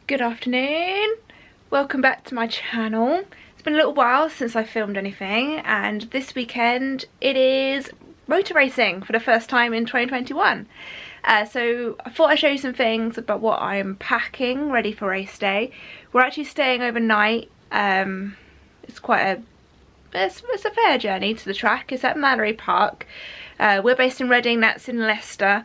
Good afternoon, welcome back to my channel. It's been a little while since I filmed anything, and this weekend it is motor racing for the first time in 2021. So I thought I'd show you some things about what I'm packing ready for race day. We're actually staying overnight. It's quite it's a fair journey to the track. It's at Mallory Park. We're based in Reading, that's in Leicester,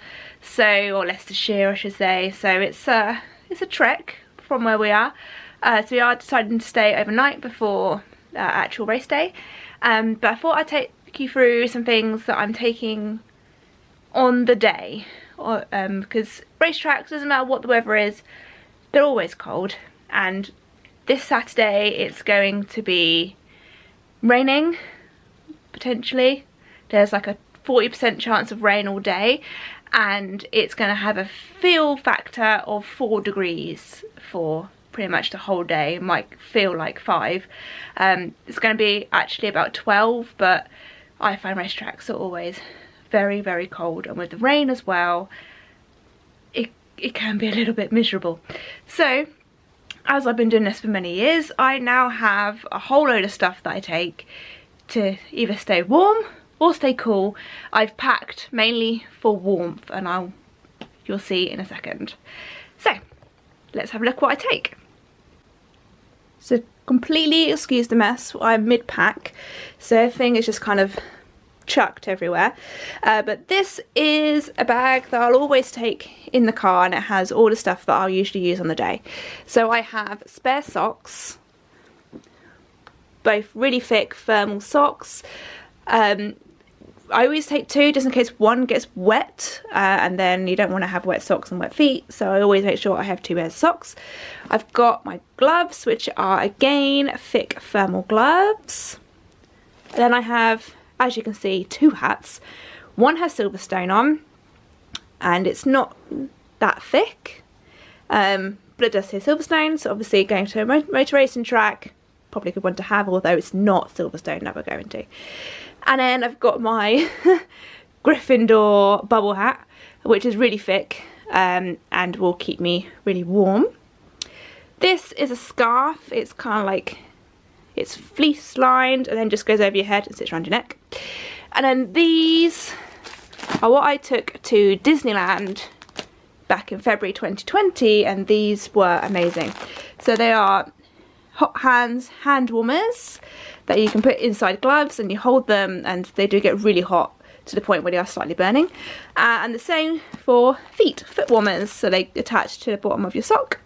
or Leicestershire I should say, so it's a trek from where we are. So we are deciding to stay overnight before actual race day, but I thought I'd take you through some things that I'm taking on the day, because racetracks, doesn't matter what the weather is, they're always cold, and this Saturday it's going to be raining, potentially. There's like a 40% chance of rain all day, and it's going to have a feel factor of 4 degrees for pretty much the whole day. It might feel like 5. It's going to be actually about 12, but I find racetracks are always very, very cold, and with the rain as well, it can be a little bit miserable. So as I've been doing this for many years, I now have a whole load of stuff that I take to either stay warm or stay cool. I've packed mainly for warmth, and you'll see in a second. So let's have a look at what I take. So completely excuse the mess, I'm mid-pack, so everything is just kind of chucked everywhere. But this is a bag that I'll always take in the car, and it has all the stuff that I'll usually use on the day. So I have spare socks, both really thick thermal socks. I always take 2 just in case one gets wet, and then you don't want to have wet socks and wet feet, so I always make sure I have 2 pairs of socks. I've got my gloves, which are again thick thermal gloves. Then I have, as you can see, 2 hats. One has Silverstone on, and it's not that thick, but it does say Silverstone, so obviously going to a motor racing track, probably a good one to have, although it's not Silverstone that we're going to. And then I've got my Gryffindor bubble hat, which is really thick, and will keep me really warm. This is a scarf. It's kind of like, it's fleece lined and then just goes over your head and sits around your neck. And then these are what I took to Disneyland back in February 2020, and these were amazing. So they are hot hands hand warmers that you can put inside gloves, and you hold them and they do get really hot to the point where they are slightly burning. And the same for foot warmers, so they attach to the bottom of your sock,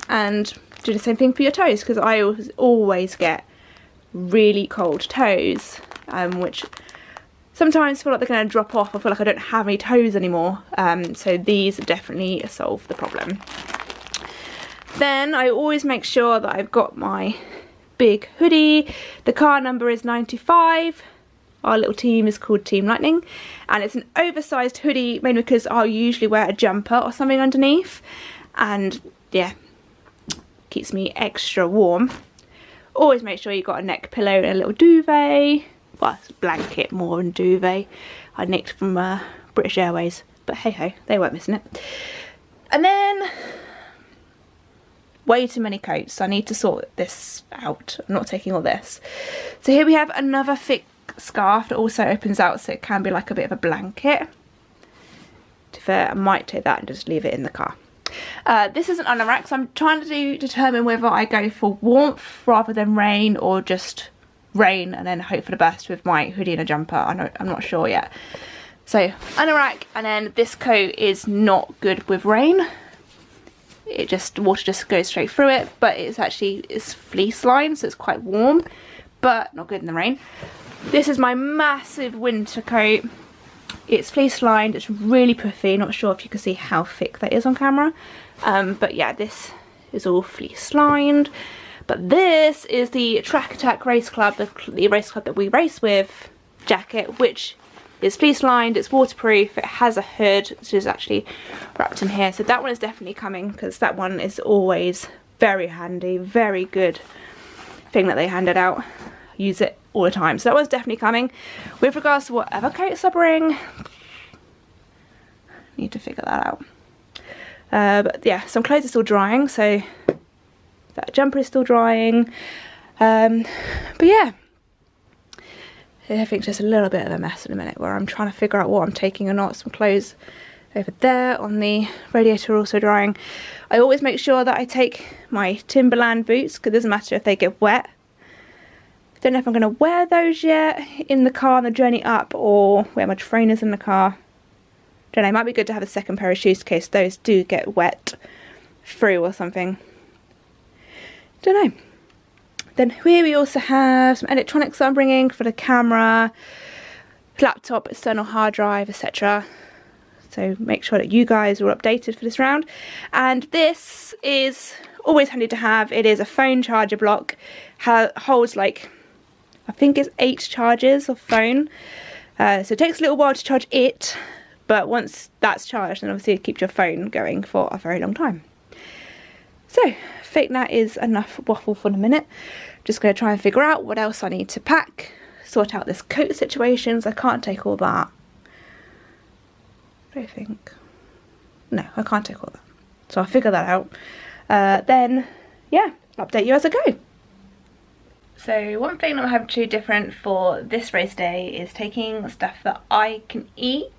and do the same thing for your toes, because I always get really cold toes, which sometimes feel like they're going to drop off. I feel like I don't have any toes anymore, so these definitely solve the problem. Then I always make sure that I've got my big hoodie. The car number is 95. Our little team is called Team Lightning, and it's an oversized hoodie mainly because I'll usually wear a jumper or something underneath, and yeah, keeps me extra warm. Always make sure you've got a neck pillow and a little duvet. Well, it's a blanket more than duvet. I nicked from British Airways, but hey ho, they weren't missing it. And then way too many coats, so I need to sort this out. I'm not taking all this. So here we have another thick scarf that also opens out, so it can be like a bit of a blanket. To be fair, I might take that and just leave it in the car. This is an anorak, so I'm trying to determine whether I go for warmth rather than rain, or just rain and then hope for the best with my hoodie and a jumper. I'm not sure yet. So anorak, and then this coat is not good with rain. Water just goes straight through it, but it's fleece lined, so it's quite warm, but not good in the rain. This is my massive winter coat. It's fleece lined, it's really puffy. Not sure if you can see how thick that is on camera, but yeah, this is all fleece lined. But this is the Track Attack Race Club, the race club that we race with, jacket, which is fleece lined, it's waterproof, it has a hood which is actually wrapped in here, so that one is definitely coming, because that one is always very handy, very good thing that they handed out. Use it all the time, so that one's definitely coming. With regards to what other coats I bring, need to figure that out. But yeah, some clothes are still drying, so that jumper is still drying. But yeah, everything's just a little bit of a mess in a minute, where I'm trying to figure out what I'm taking or not. Some clothes over there on the radiator are also drying. I always make sure that I take my Timberland boots, because it doesn't matter if they get wet. Don't know if I'm going to wear those yet in the car on the journey up, or wear my trainers in the car. Don't know, it might be good to have a second pair of shoes in case those do get wet through or something. Don't know. Then here we also have some electronics that I'm bringing for the camera, laptop, external hard drive, etc. So make sure that you guys are all updated for this round. And this is always handy to have. It is a phone charger block. Holds like, I think it's 8 charges of phone. So it takes a little while to charge it, but once that's charged, then obviously it keeps your phone going for a very long time. So I think that is enough waffle for the minute. Just going to try and figure out what else I need to pack. Sort out this coat situation, so I can't take all that. I think. No, I can't take all that. So I'll figure that out. Then, yeah, update you as I go. So one thing that I'm having to do different for this race day is taking stuff that I can eat.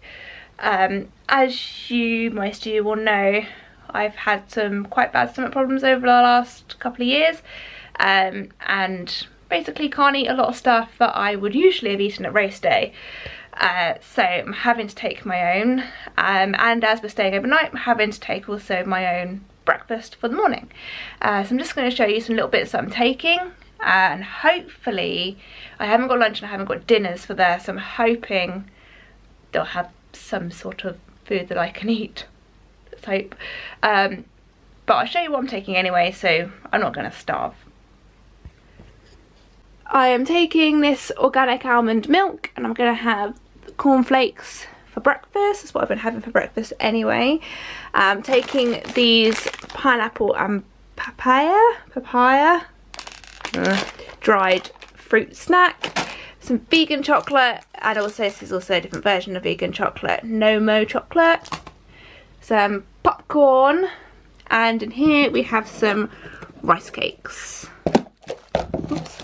As most of you will know, I've had some quite bad stomach problems over the last couple of years. And basically can't eat a lot of stuff that I would usually have eaten at race day. So I'm having to take my own, and as we're staying overnight, I'm having to take also my own breakfast for the morning. So I'm just going to show you some little bits that I'm taking, and hopefully, I haven't got lunch and I haven't got dinners for there, so I'm hoping they'll have some sort of food that I can eat. Let's hope. But I'll show you what I'm taking anyway, so I'm not going to starve. I am taking this organic almond milk, and I'm going to have cornflakes for breakfast. That's what I've been having for breakfast anyway. I'm taking these pineapple and papaya dried fruit snack, some vegan chocolate, and also this is also a different version of vegan chocolate, no-mo chocolate, some popcorn, and in here we have some rice cakes. Oops.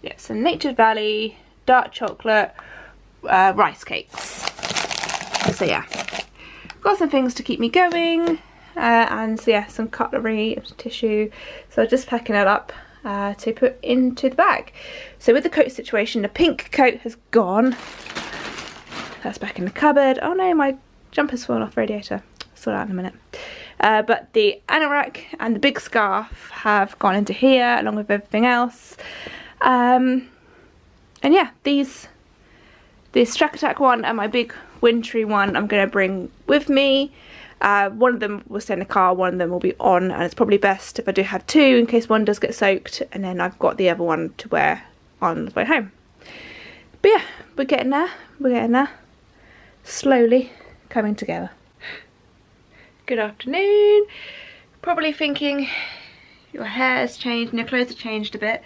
Yeah, some Nature's Valley dark chocolate rice cakes. So yeah, got some things to keep me going, and so yeah, some cutlery, some tissue. So I'm just packing it up to put into the bag. So with the coat situation, the pink coat has gone. That's back in the cupboard. Oh no, my jumper's fallen off the radiator. Sort out in a minute. But the anorak and the big scarf have gone into here along with everything else. And yeah, this Strack Attack one and my big wintry one I'm going to bring with me. One of them will stay in the car, one of them will be on, and it's probably best if I do have two in case one does get soaked, and then I've got the other one to wear on the way home. But yeah, we're getting there, slowly coming together. Good afternoon. Probably thinking your hair has changed and your clothes have changed a bit.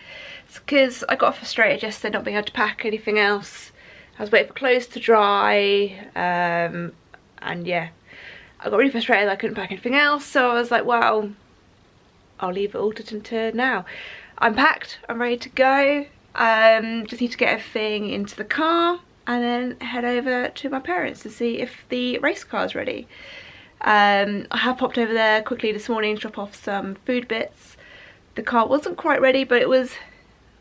It's because I got frustrated yesterday not being able to pack anything else. I was waiting for clothes to dry, and yeah, I got really frustrated that I couldn't pack anything else, so I was like, well, I'll leave it all to now. I'm packed, I'm ready to go. Just need to get everything into the car and then head over to my parents to see if the race car is ready. I have popped over there quickly this morning to drop off some food bits. The car wasn't quite ready, but it was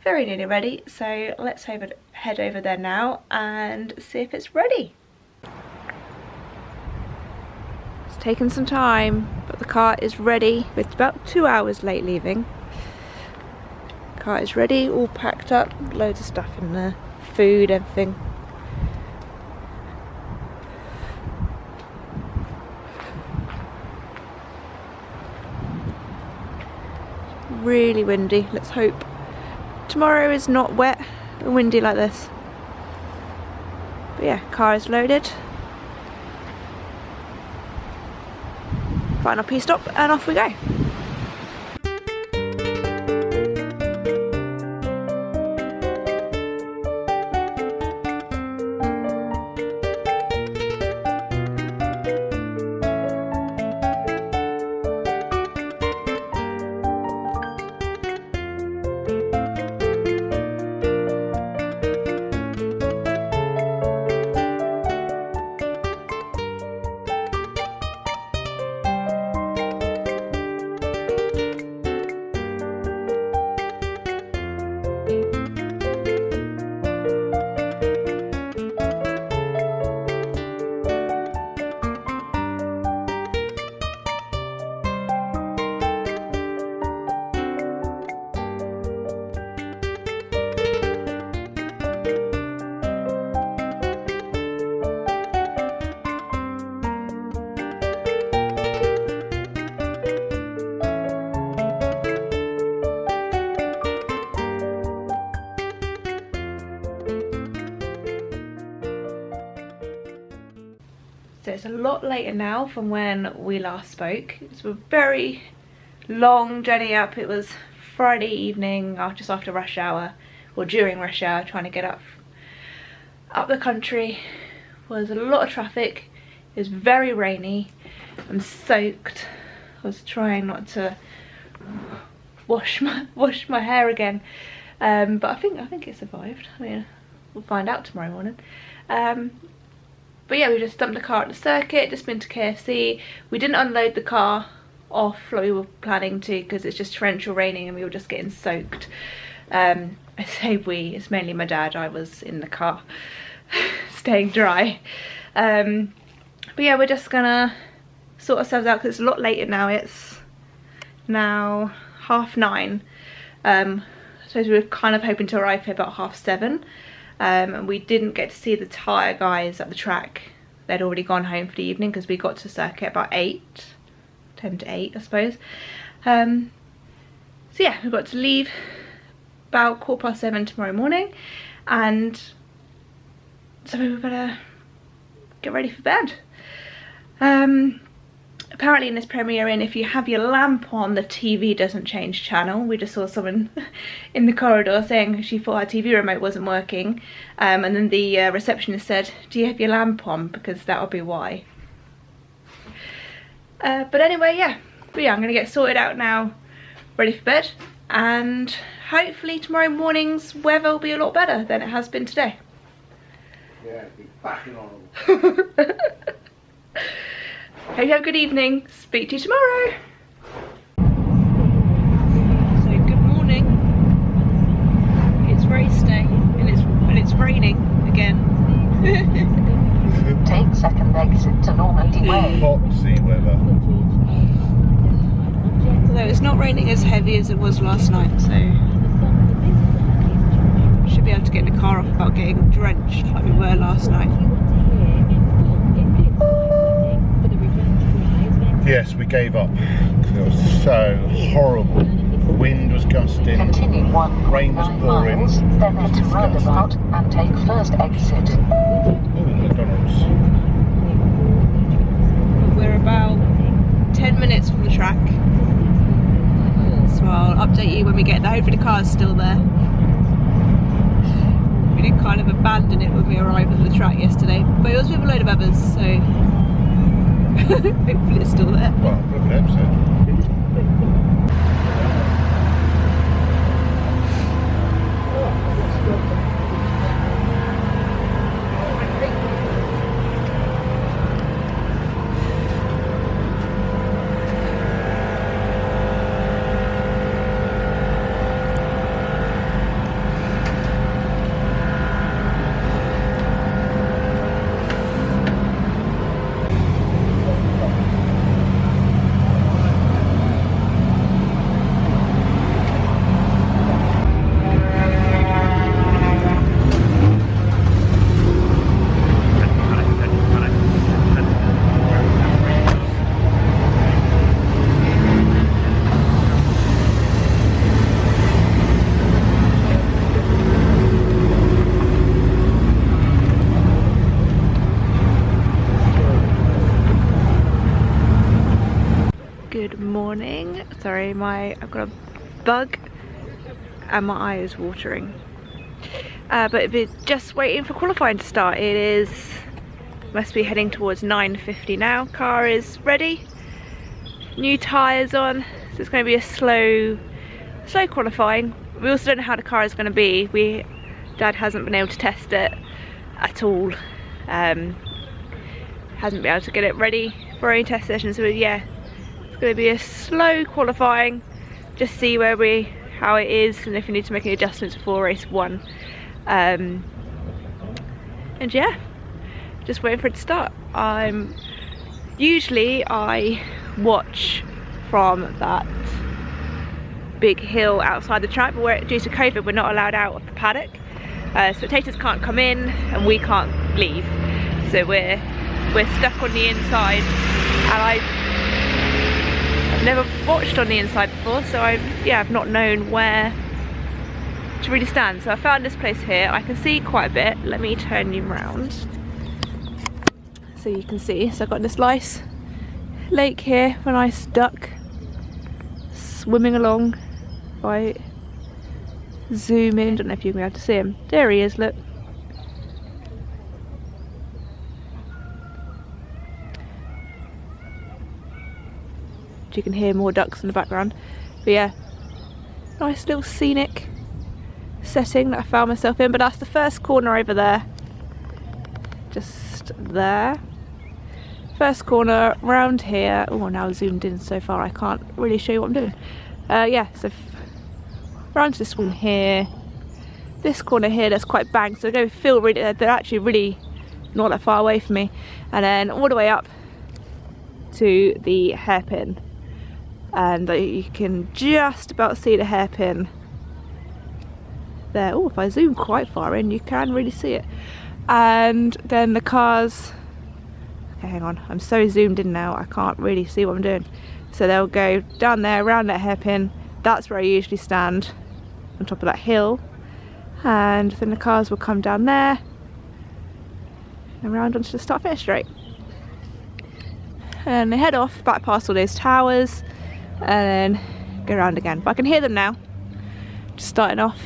very nearly ready, so let's head over there now and see if it's ready. It's taken some time, but the car is ready. It's about 2 hours late leaving. The car is ready, all packed up, loads of stuff in there, food, everything. Really windy. Let's hope tomorrow is not wet and windy like this. But yeah, car is loaded. Final P stop and off we go. it's a lot later now from when we last spoke. It's a very long journey up. It was Friday evening, just after rush hour, or during rush hour, trying to get up the country. Was a lot of traffic. It was very rainy. I'm soaked. I was trying not to wash my hair again, but I think it survived. I mean, we'll find out tomorrow morning. But yeah, we just dumped the car at the circuit, just been to KFC. We didn't unload the car off like we were planning to, because it's just torrential raining and we were just getting soaked. I say we, it's mainly my dad. I was in the car staying dry. But yeah, we're just gonna sort ourselves out because it's a lot later now. It's now 9:30. So we were kind of hoping to arrive here about 7:30. And we didn't get to see the tyre guys at the track. They'd already gone home for the evening because we got to circuit about 10 to 8 I suppose. So yeah, we've got to leave about 7:15 tomorrow morning, and so we better get ready for bed. Apparently in this Premier Inn, if you have your lamp on, the TV doesn't change channel. We just saw someone in the corridor saying she thought her TV remote wasn't working, and then the receptionist said, do you have your lamp on, because that would be why. But anyway, yeah, I'm gonna get sorted out now, ready for bed, and hopefully tomorrow morning's weather will be a lot better than it has been today. Yeah, it'd be fucking horrible. Hope you have a good evening. Speak to you tomorrow. So good morning. It's race day and it's raining again. Take second exit to Normandy Way. Hot sea weather. Although it's not raining as heavy as it was last night, so should be able to get in the car off without getting drenched like we were last night. Yes, we gave up. It was so horrible. The wind was gusting. Continue 1.9 Rain was pouring. miles, then head to roundabout and take first exit. Oh, McDonald's. We're about 10 minutes from the track, so I'll update you when we get there. Hopefully the car's still there. We did kind of abandon it when we arrived at the track yesterday, but it was with a load of others, so hopefully it's still there. Well, I hope so. Good morning. Sorry, I've got a bug and my eye is watering. But we're just waiting for qualifying to start. It must be heading towards 9:50 now. Car is ready. New tyres on. So it's going to be a slow qualifying. We also don't know how the car is going to be. Dad hasn't been able to test it at all. Hasn't been able to get it ready for any test sessions. So yeah. It's going to be a slow qualifying, just see how it is and if we need to make any adjustments before race 1. And yeah, just waiting for it to start. Usually I watch from that big hill outside the track, but due to COVID we're not allowed out of the paddock. Spectators can't come in and we can't leave, so we're stuck on the inside, and I've never watched on the inside before, so I've not known where to really stand. So I found this place here. I can see quite a bit. Let me turn you around. so you can see. So I've got this nice lake here, a nice duck swimming along. If I zoom in, don't know if you're going to be able to see him. There he is, look. You can hear more ducks in the background. But yeah, nice little scenic setting that I found myself in. But that's the first corner over there. Just there. First corner round here. Oh, now zoomed in so far I can't really show you what I'm doing. Yeah, so round to this one here. This corner here, that's quite banked, so they feel really, they're actually really not that far away from me. And then all the way up to the hairpin. And you can just about see the hairpin there. Oh, if I zoom quite far in, you can really see it. And then the cars, okay, hang on, I'm so zoomed in now, I can't really see what I'm doing. So they'll go down there, around that hairpin. That's where I usually stand, on top of that hill. And then the cars will come down there, and around onto the start finish straight. And they head off, back past all those towers, and then go around again. But I can hear them now, just starting off.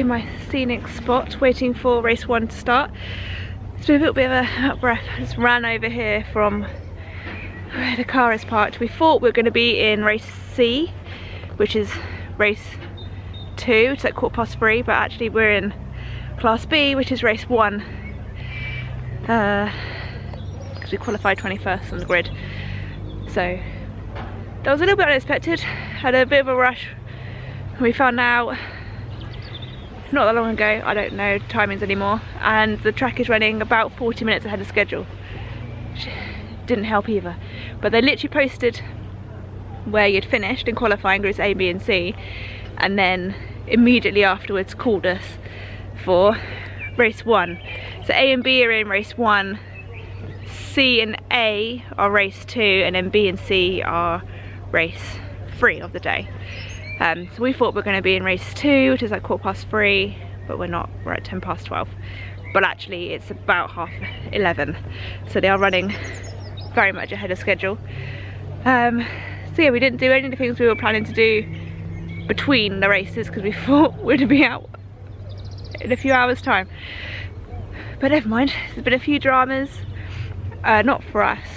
in my scenic spot waiting for race 1 to start. It's been a little bit of a out of breath. I just ran over here from where the car is parked. We thought we were going to be in race C, which is race 2, it's like 3:15, but actually we're in class B, which is race 1, because we qualified 21st on the grid. So that was a little bit unexpected. Had a bit of a rush. We found out not that long ago, I don't know timings anymore, and the track is running about 40 minutes ahead of schedule. Didn't help either, but they literally posted where you'd finished in qualifying groups A, B and C, and then immediately afterwards called us for race 1. So A and B are in race 1, C and A are race 2, and then B and C are race 3 of the day. So we thought we were going to be in race 2, which is like 3:15, but we're not, we're at 12:10. But actually it's about 11:30, so they are running very much ahead of schedule. So yeah, we didn't do any of the things we were planning to do between the races because we thought we'd be out in a few hours time, but never mind. There's been a few dramas, not for us,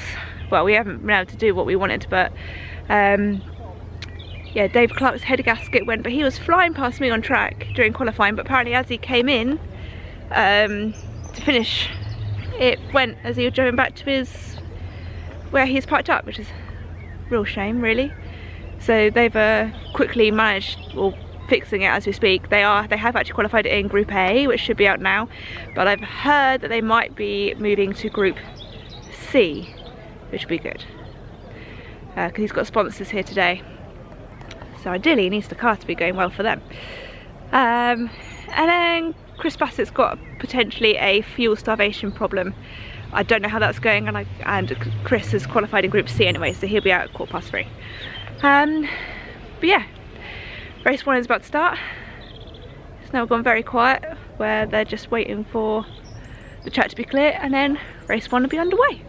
well, we haven't been able to do what we wanted, but yeah, Dave Clark's head gasket went, but he was flying past me on track during qualifying, but apparently as he came in to finish, it went as he was driving back to his where he's parked up, which is a real shame really. So they've quickly managed, or fixing it as we speak. They have actually qualified in Group A, which should be out now, but I've heard that they might be moving to Group C, which would be good, because he's got sponsors here today. So ideally he needs the car to be going well for them. And then Chris Bassett's got potentially a fuel starvation problem. I don't know how that's going, and Chris has qualified in Group C anyway, so he'll be out at 3:15. But yeah, race 1 is about to start. It's now gone very quiet, where they're just waiting for the track to be clear, and then race 1 will be underway.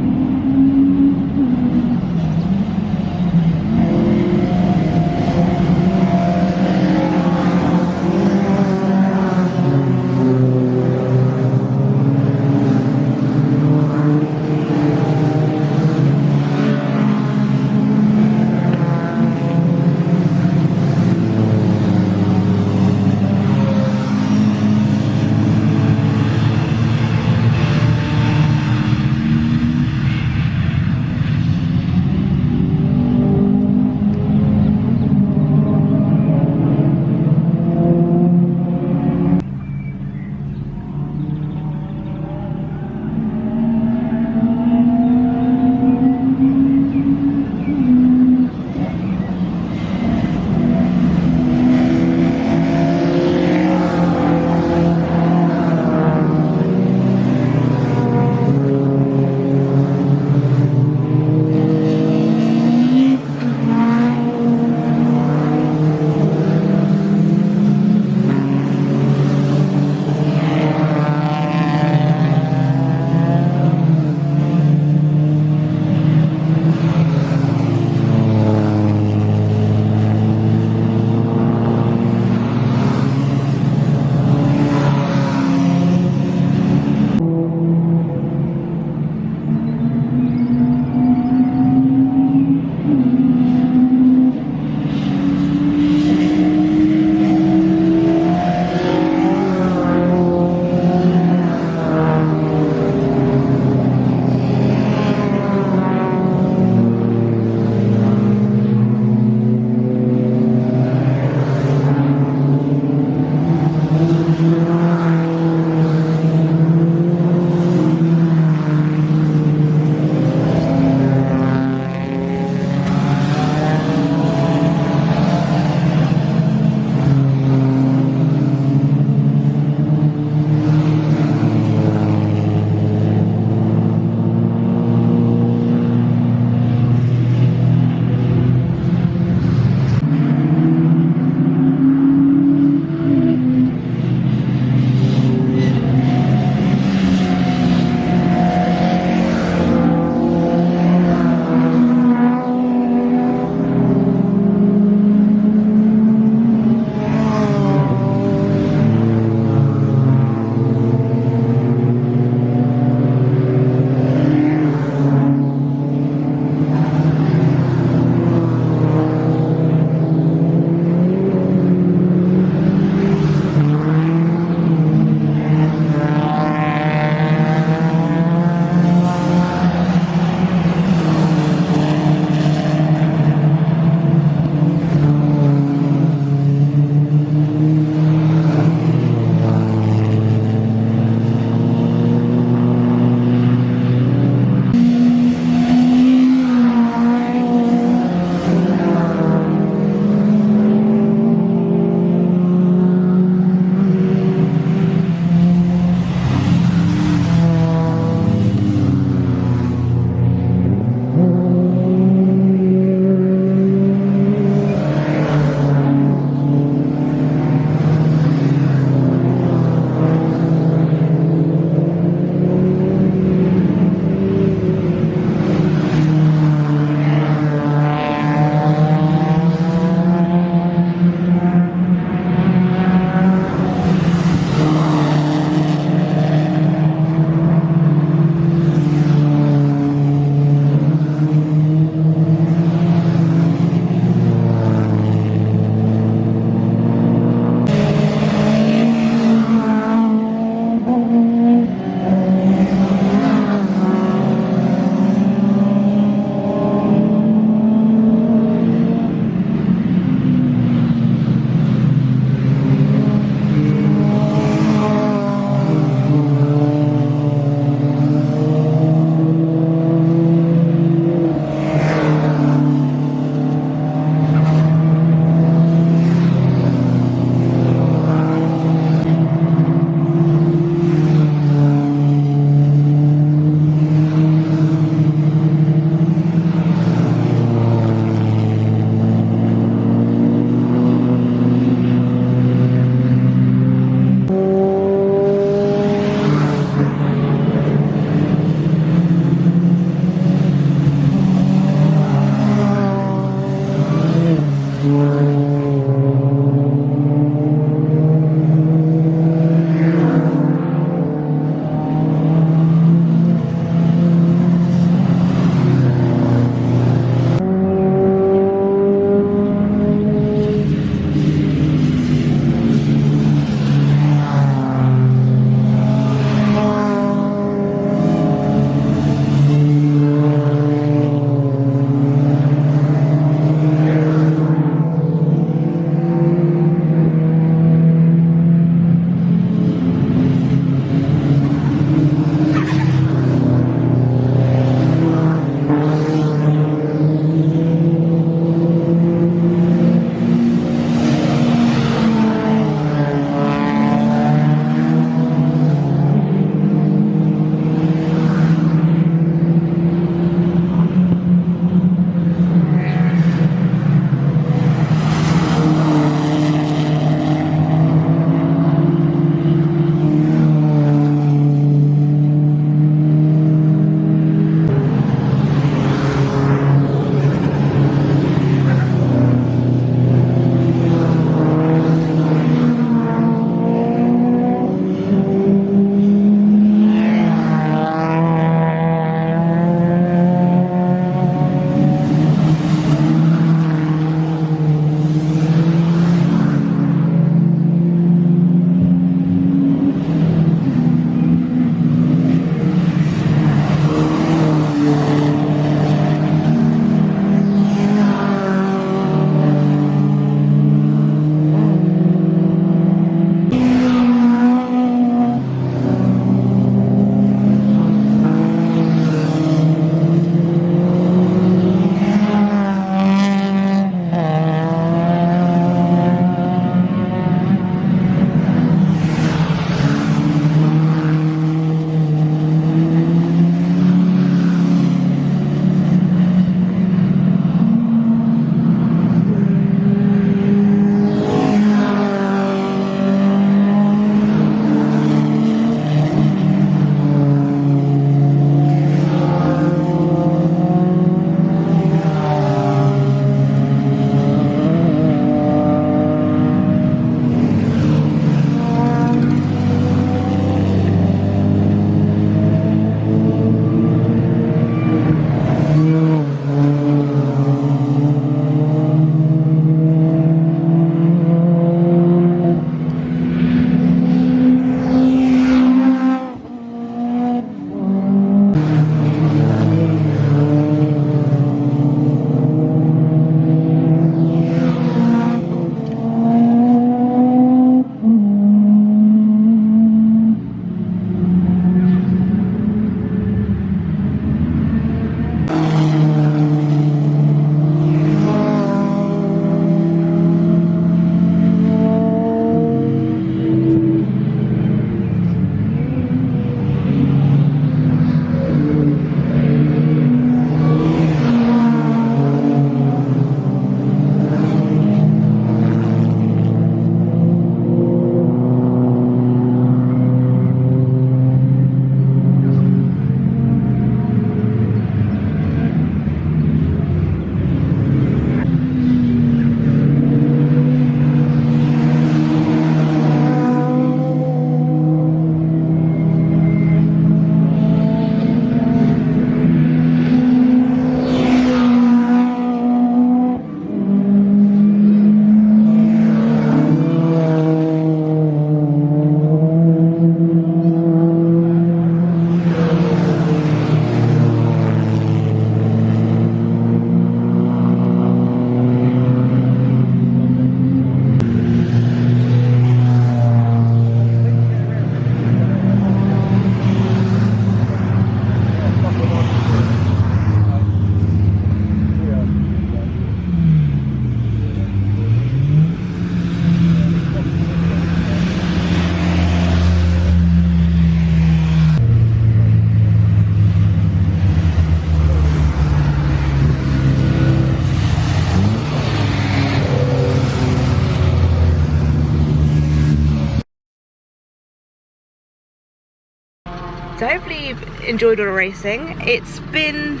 So hopefully you've enjoyed all the racing. It's been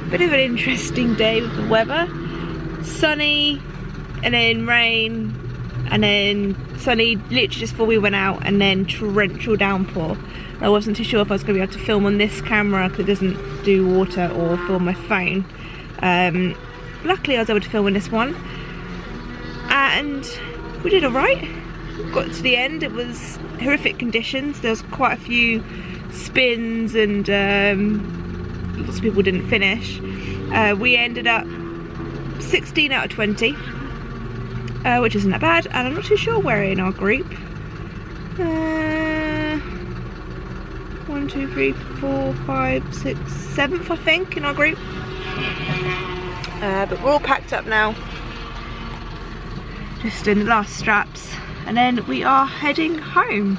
a bit of an interesting day with the weather. Sunny, and then rain, and then sunny literally just before we went out, and then torrential downpour. I wasn't too sure if I was going to be able to film on this camera because it doesn't do water, or film my phone. Luckily I was able to film on this one, and we did alright. Got to the end, it was horrific conditions. There was quite a few spins, and lots of people didn't finish. We ended up 16 out of 20, which isn't that bad, and I'm not too sure where in our group. 1, 2, 3, 4, 5, 6, 7th I think in our group. But we're all packed up now, just in the last straps, and then we are heading home.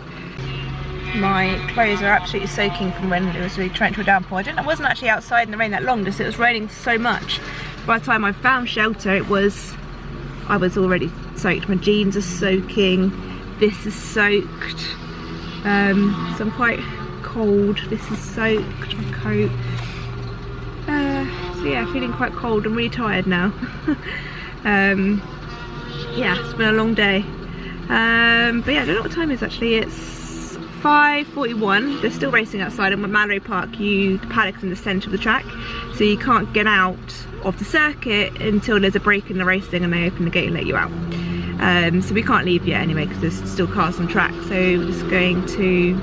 My clothes are absolutely soaking from when it was really torrential downpour. I wasn't actually outside in the rain that long, just it was raining so much. By the time I found shelter, I was already soaked. My jeans are soaking, this is soaked, so I'm quite cold. This is soaked, my coat. So yeah, feeling quite cold. I'm really tired now. Yeah, it's been a long day. But yeah, I don't know what time it is actually. It's 5:41. They're still racing outside, and at Mallory Park, the paddock's in the centre of the track, so you can't get out of the circuit until there's a break in the racing and they open the gate and let you out. So we can't leave yet anyway because there's still cars on track. So we're just going to.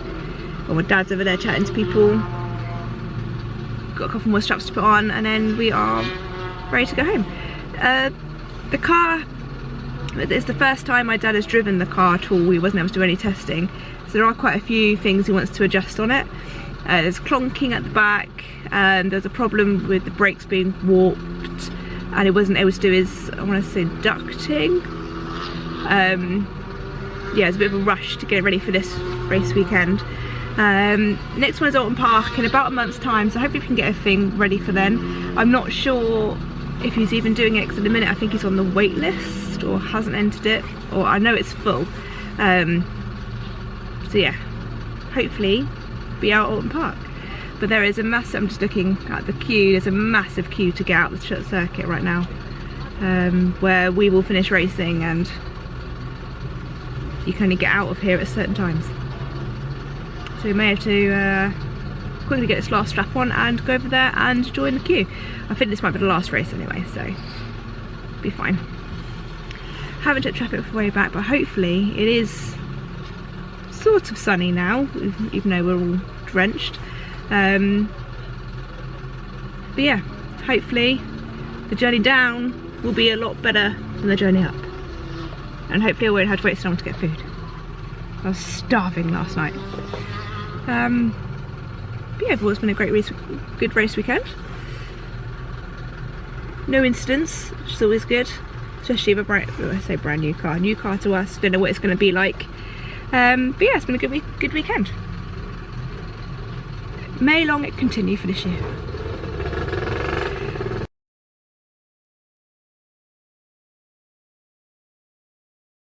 Well, my dad's over there chatting to people. Got a couple more straps to put on, and then we are ready to go home. The car, it's the first time my dad has driven the car at all. He wasn't able to do any testing, so there are quite a few things he wants to adjust on it. There's clonking at the back, and there's a problem with the brakes being warped, and he wasn't able to do his, I want to say, ducting. Yeah, it's a bit of a rush to get ready for this race weekend. Next one is Alton Park in about a month's time, so hopefully we can get everything ready for then. I'm not sure if he's even doing it, because at the minute I think he's on the wait list or hasn't entered it, or I know it's full. So yeah, hopefully be out at Alton Park. But there is a massive, I'm just looking at the queue, there's a massive queue to get out the circuit right now, where we will finish racing, and you can only get out of here at certain times. So we may have to quickly get this last strap on and go over there and join the queue. I think this might be the last race anyway, so be fine. Haven't took traffic for way back, but hopefully it is sort of sunny now, even though we're all drenched. But yeah, hopefully the journey down will be a lot better than the journey up, and hopefully I won't have to wait so long to get food. I was starving last night. But yeah, overall it's been a great race, good race weekend. No incidents, which is always good, especially with a brand new car to us. Don't know what it's going to be like. But yeah, it's been a good weekend. May long it continue for this year.